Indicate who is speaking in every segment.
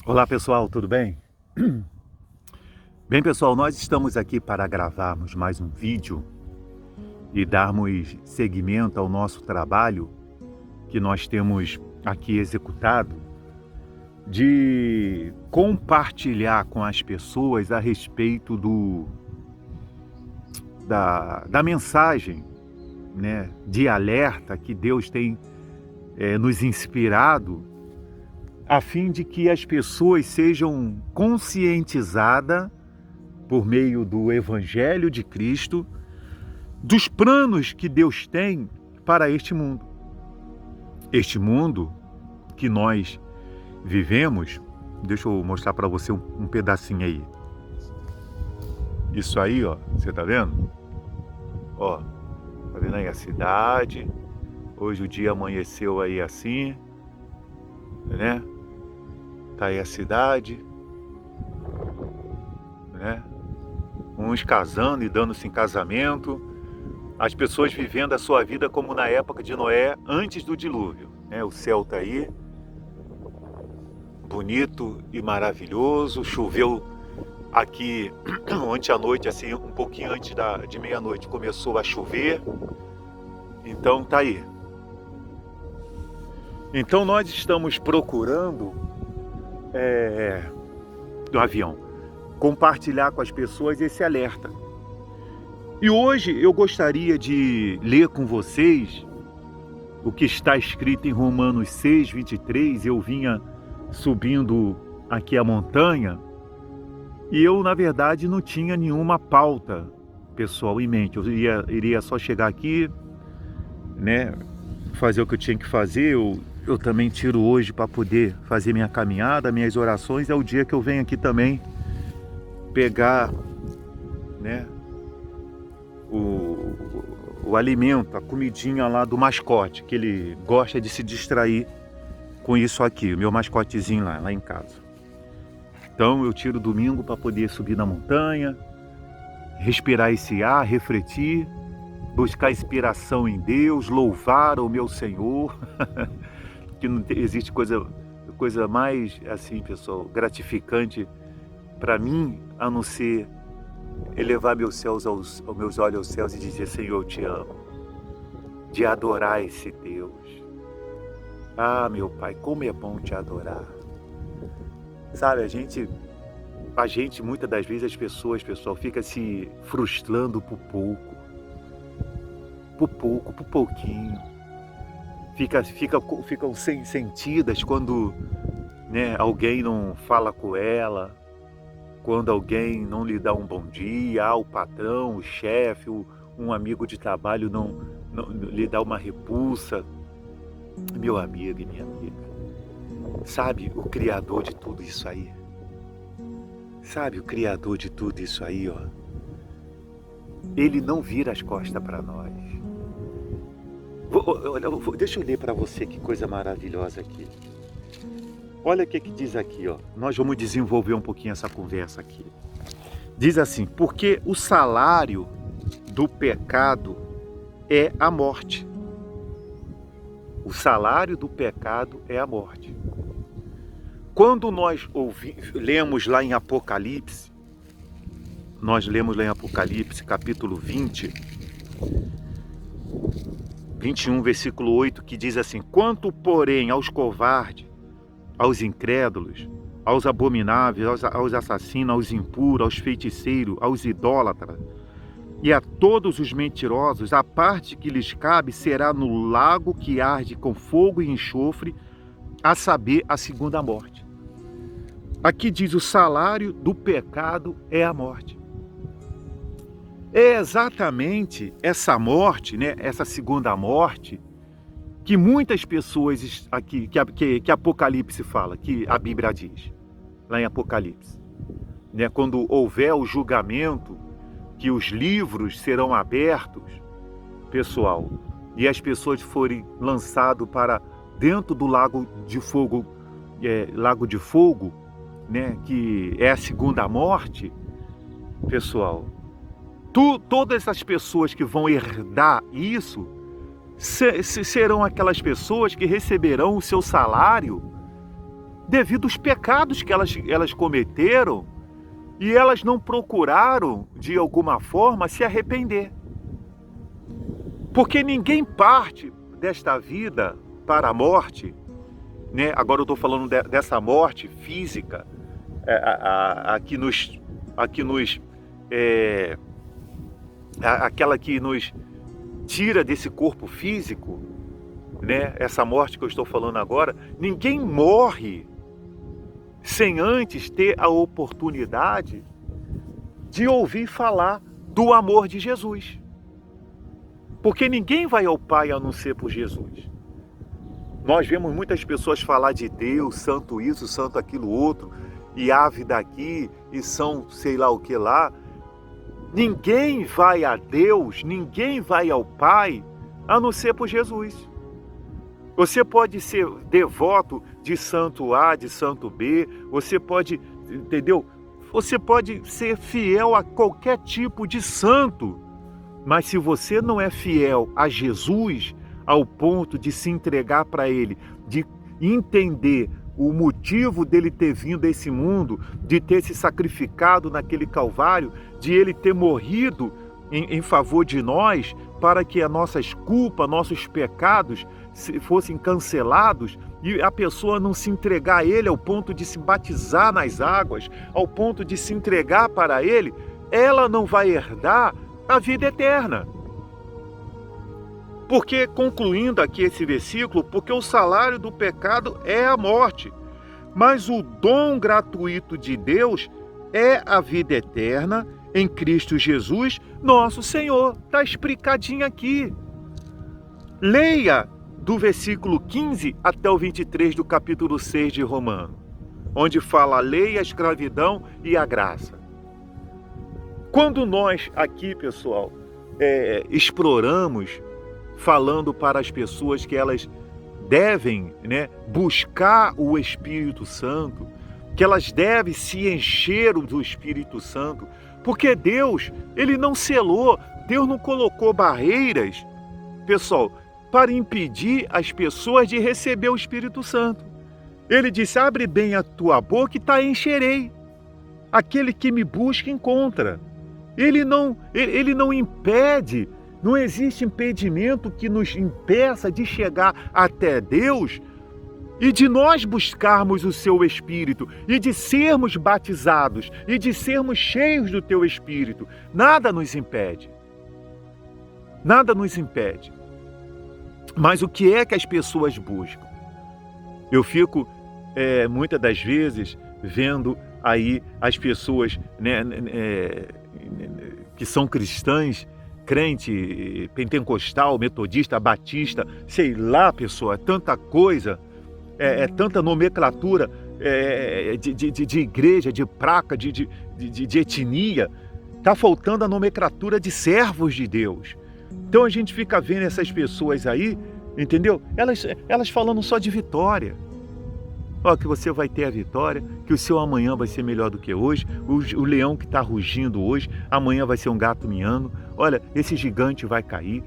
Speaker 1: Olá pessoal, tudo bem? Bem pessoal, nós estamos aqui para gravarmos mais um vídeo e darmos seguimento ao nosso trabalho que nós temos aqui executado de compartilhar com as pessoas a respeito da mensagem, né, de alerta que Deus tem nos inspirado a fim de que as pessoas sejam conscientizadas por meio do Evangelho de Cristo dos planos que Deus tem para este mundo. Este mundo que nós vivemos, deixa eu mostrar para você um pedacinho aí. Isso aí, ó, você tá vendo? Ó, tá vendo aí a cidade? Hoje o dia amanheceu aí assim, né? Tá aí a cidade, né? Uns casando e dando-se em casamento, as pessoas vivendo a sua vida como na época de Noé, antes do dilúvio, né? O céu tá aí, bonito e maravilhoso, choveu aqui ontem à noite, assim, um pouquinho antes de meia-noite, começou a chover, então tá aí. Então nós estamos procurando do avião, compartilhar com as pessoas esse alerta. E hoje eu gostaria de ler com vocês o que está escrito em Romanos 6, 23. Eu vinha subindo aqui a montanha e eu, na verdade, não tinha nenhuma pauta, pessoal, em mente. Eu iria só chegar aqui, né, fazer o que eu tinha que fazer. Eu também tiro hoje para poder fazer minha caminhada, minhas orações. É o dia que eu venho aqui também pegar, né, o alimento, a comidinha lá do mascote, que ele gosta de se distrair com isso aqui, o meu mascotezinho lá em casa. Então eu tiro domingo para poder subir na montanha, respirar esse ar, refletir, buscar inspiração em Deus, louvar o meu Senhor, que não existe coisa mais, assim, pessoal, gratificante para mim, a não ser elevar meus olhos aos céus e dizer: Senhor, eu te amo, de adorar esse Deus. Ah, meu Pai, como é bom te adorar. Sabe, a gente, muitas das vezes, as pessoas, pessoal, fica se frustrando por pouquinho. Ficam sentidas quando, né, alguém não fala com ela, quando alguém não lhe dá um bom dia, o patrão, o chefe, um amigo de trabalho não lhe dá uma repulsa. Meu amigo e minha amiga, sabe o Criador de tudo isso aí? Sabe o Criador de tudo isso aí, ó? Ele não vira as costas para nós. Deixa eu ler para você que coisa maravilhosa aqui. Olha o que diz aqui, ó. Nós vamos desenvolver um pouquinho essa conversa aqui. Diz assim: porque o salário do pecado é a morte. O salário do pecado é a morte. Quando nós lemos lá em Apocalipse, capítulo 20, 21, versículo 8, que diz assim: quanto, porém, aos covardes, aos incrédulos, aos abomináveis, aos assassinos, aos impuros, aos feiticeiros, aos idólatras e a todos os mentirosos, a parte que lhes cabe será no lago que arde com fogo e enxofre, a saber, a segunda morte. Aqui diz: o salário do pecado é a morte. É exatamente essa morte, né, essa segunda morte, que muitas pessoas aqui, que Apocalipse fala, que a Bíblia diz, lá em Apocalipse, né, quando houver o julgamento, que os livros serão abertos, pessoal, e as pessoas forem lançadas para dentro do lago de fogo, né, que é a segunda morte, pessoal. Todas essas pessoas que vão herdar isso serão aquelas pessoas que receberão o seu salário devido aos pecados que elas cometeram e elas não procuraram, de alguma forma, se arrepender. Porque ninguém parte desta vida para a morte, né? Agora eu estou falando dessa morte física, aquela que nos tira desse corpo físico, né? Essa morte que eu estou falando agora, ninguém morre sem antes ter a oportunidade de ouvir falar do amor de Jesus. Porque ninguém vai ao Pai a não ser por Jesus. Nós vemos muitas pessoas falar de Deus, santo isso, santo aquilo outro, e ave daqui, e são sei lá o que lá. Ninguém vai a Deus, ninguém vai ao Pai a não ser por Jesus. Você pode ser devoto de santo A, de santo B, você pode, entendeu? Você pode ser fiel a qualquer tipo de santo, mas se você não é fiel a Jesus, ao ponto de se entregar para Ele, de entender o motivo dele ter vindo a esse mundo, de ter se sacrificado naquele Calvário, de ele ter morrido em favor de nós, para que as nossas culpas, nossos pecados fossem cancelados, e a pessoa não se entregar a Ele ao ponto de se batizar nas águas, ao ponto de se entregar para Ele, ela não vai herdar a vida eterna. Porque, concluindo aqui esse versículo, porque o salário do pecado é a morte, mas o dom gratuito de Deus é a vida eterna em Cristo Jesus, nosso Senhor. Está explicadinho aqui. Leia do versículo 15 até o 23 do capítulo 6 de Romanos, onde fala a lei, a escravidão e a graça. Quando nós aqui, pessoal, exploramos, falando para as pessoas que elas devem, né, buscar o Espírito Santo, que elas devem se encher do Espírito Santo, porque Deus, Ele não selou, Deus não colocou barreiras, pessoal, para impedir as pessoas de receber o Espírito Santo. Ele disse, abre bem a tua boca e te encherei. Aquele que me busca, encontra. Ele não impede, não existe impedimento que nos impeça de chegar até Deus e de nós buscarmos o seu Espírito, e de sermos batizados, e de sermos cheios do teu Espírito. Nada nos impede. Nada nos impede. Mas o que é que as pessoas buscam? Eu fico, muitas das vezes, vendo aí as pessoas, né, que são cristãs, crente, pentecostal, metodista, batista, sei lá, pessoa, tanta coisa, tanta nomenclatura de igreja, de placa, de etnia. Está faltando a nomenclatura de servos de Deus. Então a gente fica vendo essas pessoas aí, entendeu? Elas falando só de vitória. Ó, que você vai ter a vitória, que o seu amanhã vai ser melhor do que hoje, o leão que está rugindo hoje, amanhã vai ser um gato miando, olha, esse gigante vai cair.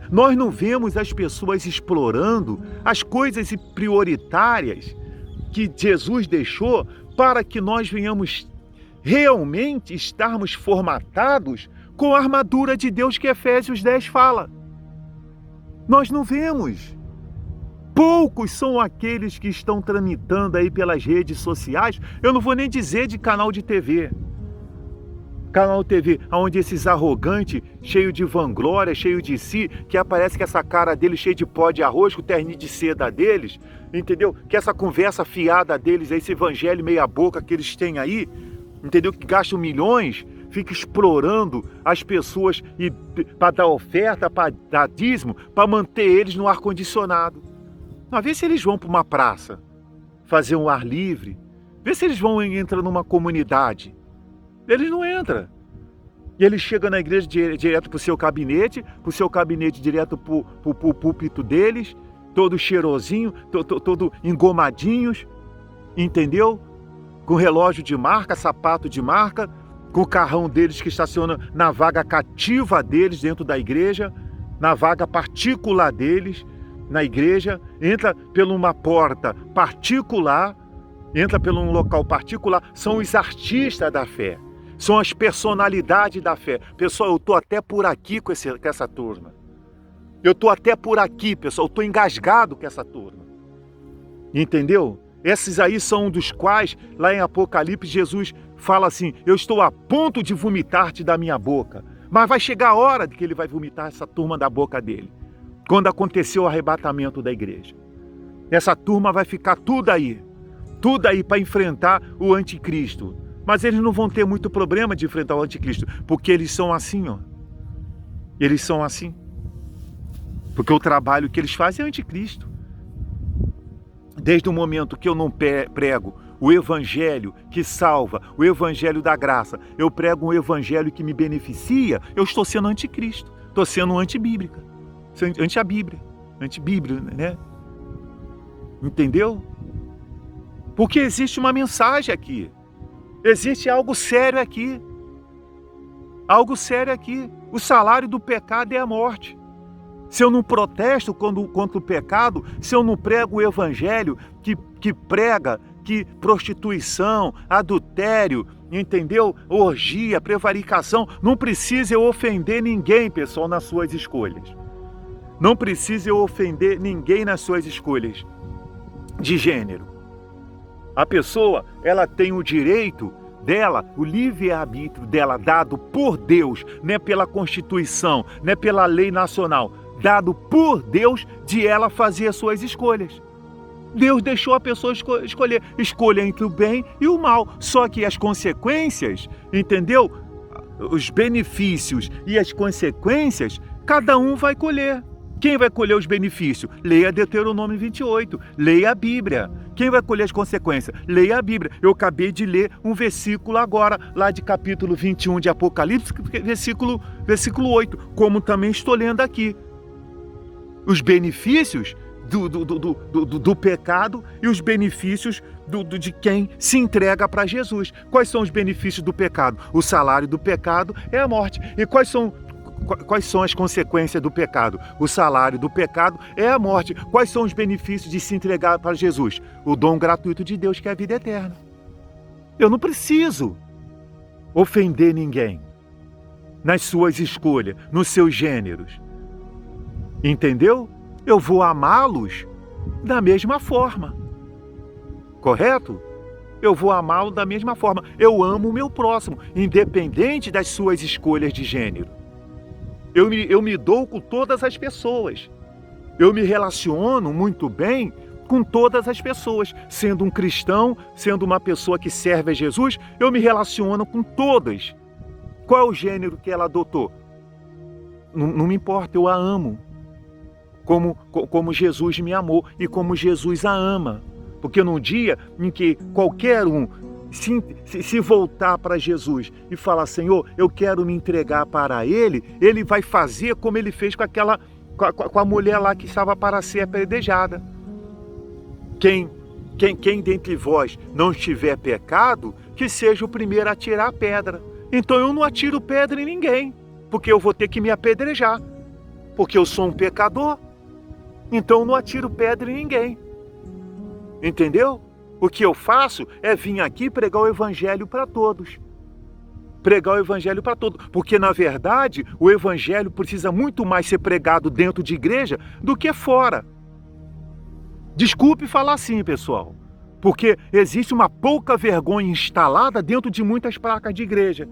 Speaker 1: Nós não vemos as pessoas explorando as coisas prioritárias que Jesus deixou para que nós venhamos realmente estarmos formatados com a armadura de Deus que Efésios 10 fala. Nós não vemos. Poucos são aqueles que estão tramitando aí pelas redes sociais, eu não vou nem dizer de canal de TV. Canal TV, onde esses arrogantes, cheio de vanglória, cheio de si, que aparece com essa cara deles cheio de pó de arroz, com o terninho de seda deles, entendeu? Que essa conversa fiada deles, esse evangelho meia boca que eles têm aí, entendeu? Que gastam milhões, fica explorando as pessoas para dar oferta, para dar dízimo, para manter eles no ar-condicionado. Vê se eles vão para uma praça, fazer um ar livre. Vê se eles vão entrar numa comunidade. Eles não entram. E eles chegam na igreja direto para o seu gabinete direto para o púlpito deles, todo cheirosinho, todo engomadinhos, entendeu? Com relógio de marca, sapato de marca, com o carrão deles que estaciona na vaga cativa deles dentro da igreja, na vaga particular deles, na igreja, entra por uma porta particular, entra por um local particular, são os artistas da fé, são as personalidades da fé. Pessoal, eu estou até por aqui com essa turma. Eu estou até por aqui, pessoal, eu estou engasgado com essa turma. Entendeu? Esses aí são um dos quais, lá em Apocalipse, Jesus fala assim: eu estou a ponto de vomitar-te da minha boca. Mas vai chegar a hora de que ele vai vomitar essa turma da boca dele. Quando acontecer o arrebatamento da igreja. Essa turma vai ficar tudo aí para enfrentar o anticristo. Mas eles não vão ter muito problema de enfrentar o anticristo, porque eles são assim, ó. Eles são assim. Porque o trabalho que eles fazem é anticristo. Desde o momento que eu não prego o evangelho que salva, o evangelho da graça, eu prego um evangelho que me beneficia, eu estou sendo anticristo, estou sendo antibíblica, antibíblia, né? Entendeu? Porque existe uma mensagem aqui, existe algo sério aqui, o salário do pecado é a morte. Se eu não protesto contra o pecado, se eu não prego o evangelho que prega que prostituição, adultério, entendeu? Orgia, prevaricação, não precisa eu ofender ninguém, pessoal, nas suas escolhas. Não precisa eu ofender ninguém nas suas escolhas de gênero. A pessoa, ela tem o direito dela, o livre-arbítrio dela dado por Deus, não é pela Constituição, não é pela lei nacional, dado por Deus de ela fazer as suas escolhas. Deus deixou a pessoa escolher. Escolha entre o bem e o mal. Só que as consequências, entendeu? Os benefícios e as consequências, cada um vai colher. Quem vai colher os benefícios? Leia Deuteronômio 28. Leia a Bíblia. Quem vai colher as consequências? Leia a Bíblia. Eu acabei de ler um versículo agora, lá de capítulo 21 de Apocalipse, versículo 8, como também estou lendo aqui. Os benefícios do pecado e os benefícios de quem se entrega para Jesus. Quais são os benefícios do pecado? O salário do pecado é a morte. E quais são as consequências do pecado? O salário do pecado é a morte. Quais são os benefícios de se entregar para Jesus? O dom gratuito de Deus, que é a vida eterna. Eu não preciso ofender ninguém nas suas escolhas, nos seus gêneros. Entendeu? Eu vou amá-los da mesma forma. Correto? Eu vou amá-lo da mesma forma. Eu amo o meu próximo, independente das suas escolhas de gênero. Eu me dou com todas as pessoas. Eu me relaciono muito bem com todas as pessoas. Sendo um cristão, sendo uma pessoa que serve a Jesus, eu me relaciono com todas. Qual é o gênero que ela adotou? Não me importa, eu a amo. Como Jesus me amou e como Jesus a ama. Porque num dia em que qualquer um se voltar para Jesus e falar: Senhor, eu quero me entregar para Ele, Ele vai fazer como Ele fez com a mulher lá que estava para ser apedrejada. Quem dentre vós não tiver pecado, que seja o primeiro a tirar a pedra. Então eu não atiro pedra em ninguém, porque eu vou ter que me apedrejar, porque eu sou um pecador. Então eu não atiro pedra em ninguém. Entendeu? O que eu faço é vir aqui pregar o evangelho para todos. Pregar o evangelho para todos. Porque, na verdade, o evangelho precisa muito mais ser pregado dentro de igreja do que fora. Desculpe falar assim, pessoal. Porque existe uma pouca vergonha instalada dentro de muitas placas de igreja,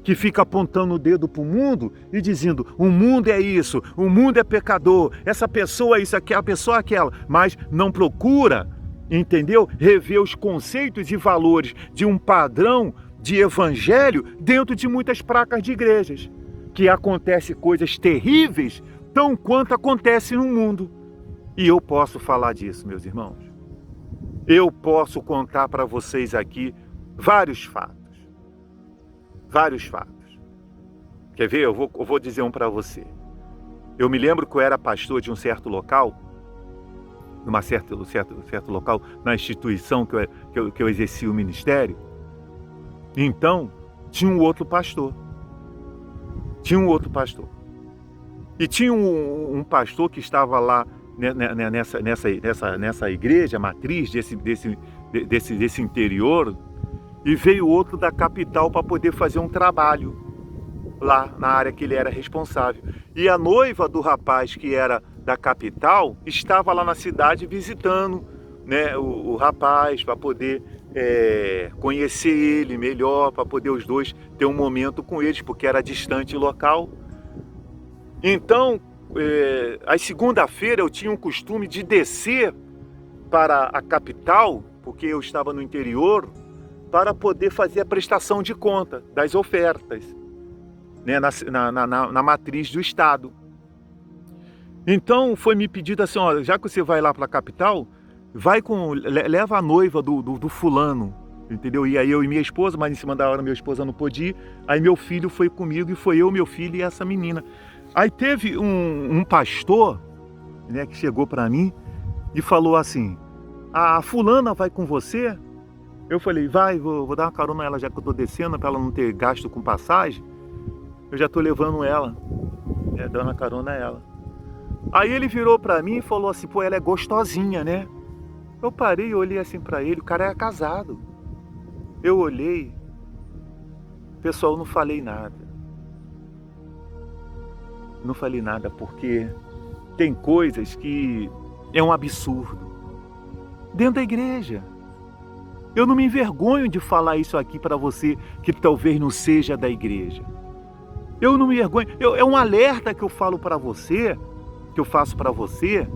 Speaker 1: que fica apontando o dedo para o mundo e dizendo: o mundo é isso, o mundo é pecador, essa pessoa é isso, aquela pessoa é aquela, mas não procura, entendeu? Rever os conceitos e valores de um padrão de evangelho dentro de muitas placas de igrejas, que acontece coisas terríveis, tão quanto acontece no mundo. E eu posso falar disso, meus irmãos. Eu posso contar para vocês aqui vários fatos. Vários fatos. Quer ver? Eu vou dizer um para você. Eu me lembro que eu era pastor de um certo local, numa certo local, na instituição que eu exercia o ministério. Então, tinha um outro pastor. E tinha um pastor que estava lá nessa igreja matriz desse interior, e veio outro da capital para poder fazer um trabalho lá na área que ele era responsável. E a noiva do rapaz que era da capital estava lá na cidade visitando, né, o rapaz, para poder conhecer ele melhor, para poder os dois ter um momento com eles, porque era distante local. Então, às segunda-feira eu tinha um costume de descer para a capital, porque eu estava no interior, para poder fazer a prestação de conta das ofertas, né, na matriz do Estado. Então foi me pedido assim, ó, já que você vai lá para a capital, leva a noiva do fulano, entendeu? E aí eu e minha esposa, mas em cima da hora minha esposa não pôde ir, aí meu filho foi comigo, e foi eu, meu filho e essa menina. Aí teve um pastor, né, que chegou para mim e falou assim: a fulana vai com você? Eu falei: vai, vou dar uma carona a ela, já que eu estou descendo, para ela não ter gasto com passagem. Eu já estou levando ela, dando a carona a ela. Aí ele virou para mim e falou assim: pô, ela é gostosinha, né? Eu parei e olhei assim para ele, o cara é casado. Eu olhei, pessoal, não falei nada. Não falei nada porque tem coisas que é um absurdo. Dentro da igreja. Eu não me envergonho de falar isso aqui para você que talvez não seja da igreja. Eu não me envergonho. É um alerta que eu falo para você, que eu faço para você,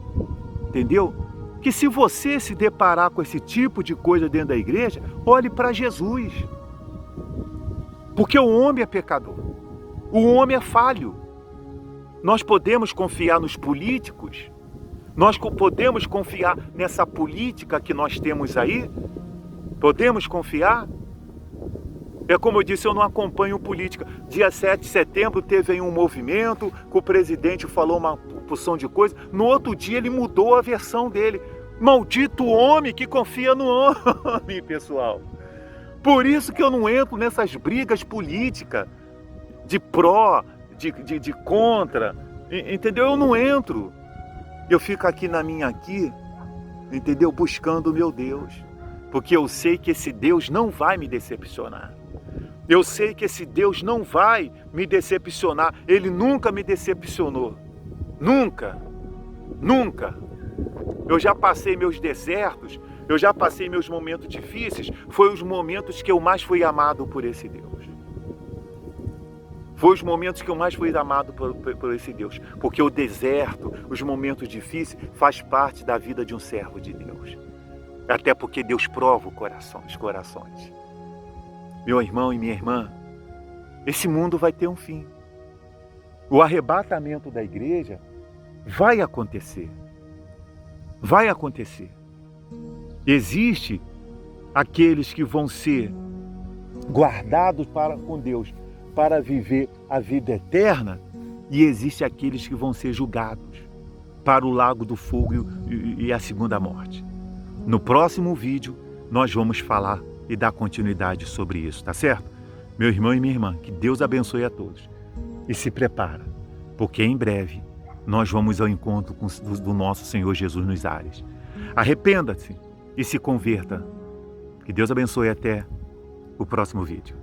Speaker 1: entendeu? Que se você se deparar com esse tipo de coisa dentro da igreja, olhe para Jesus. Porque o homem é pecador. O homem é falho. Nós podemos confiar nos políticos? Nós podemos confiar nessa política que nós temos aí? Podemos confiar? É como eu disse, eu não acompanho política. Dia 7 de setembro teve aí um movimento, que o presidente falou uma porção de coisas. No outro dia ele mudou a versão dele. Maldito homem que confia no homem, pessoal. Por isso que eu não entro nessas brigas políticas, de pró, de contra, entendeu? Eu não entro. Eu fico aqui na minha aqui, entendeu? Buscando o meu Deus. Porque eu sei que esse Deus não vai me decepcionar. Eu sei que esse Deus não vai me decepcionar. Ele nunca me decepcionou. Nunca. Nunca. Eu já passei meus desertos, eu já passei meus momentos difíceis. Foi os momentos que eu mais fui amado por esse Deus. Foi os momentos que eu mais fui amado por esse Deus. Porque o deserto, os momentos difíceis, faz parte da vida de um servo de Deus. Até porque Deus prova os corações. Meu irmão e minha irmã, esse mundo vai ter um fim. O arrebatamento da igreja vai acontecer. Vai acontecer. Existe aqueles que vão ser guardados com Deus para viver a vida eterna, e existe aqueles que vão ser julgados para o lago do fogo e a segunda morte. No próximo vídeo nós vamos falar e dar continuidade sobre isso, tá certo? Meu irmão e minha irmã, que Deus abençoe a todos. E se prepara, porque em breve nós vamos ao encontro do nosso Senhor Jesus nos ares. Arrependa-se e se converta. Que Deus abençoe até o próximo vídeo.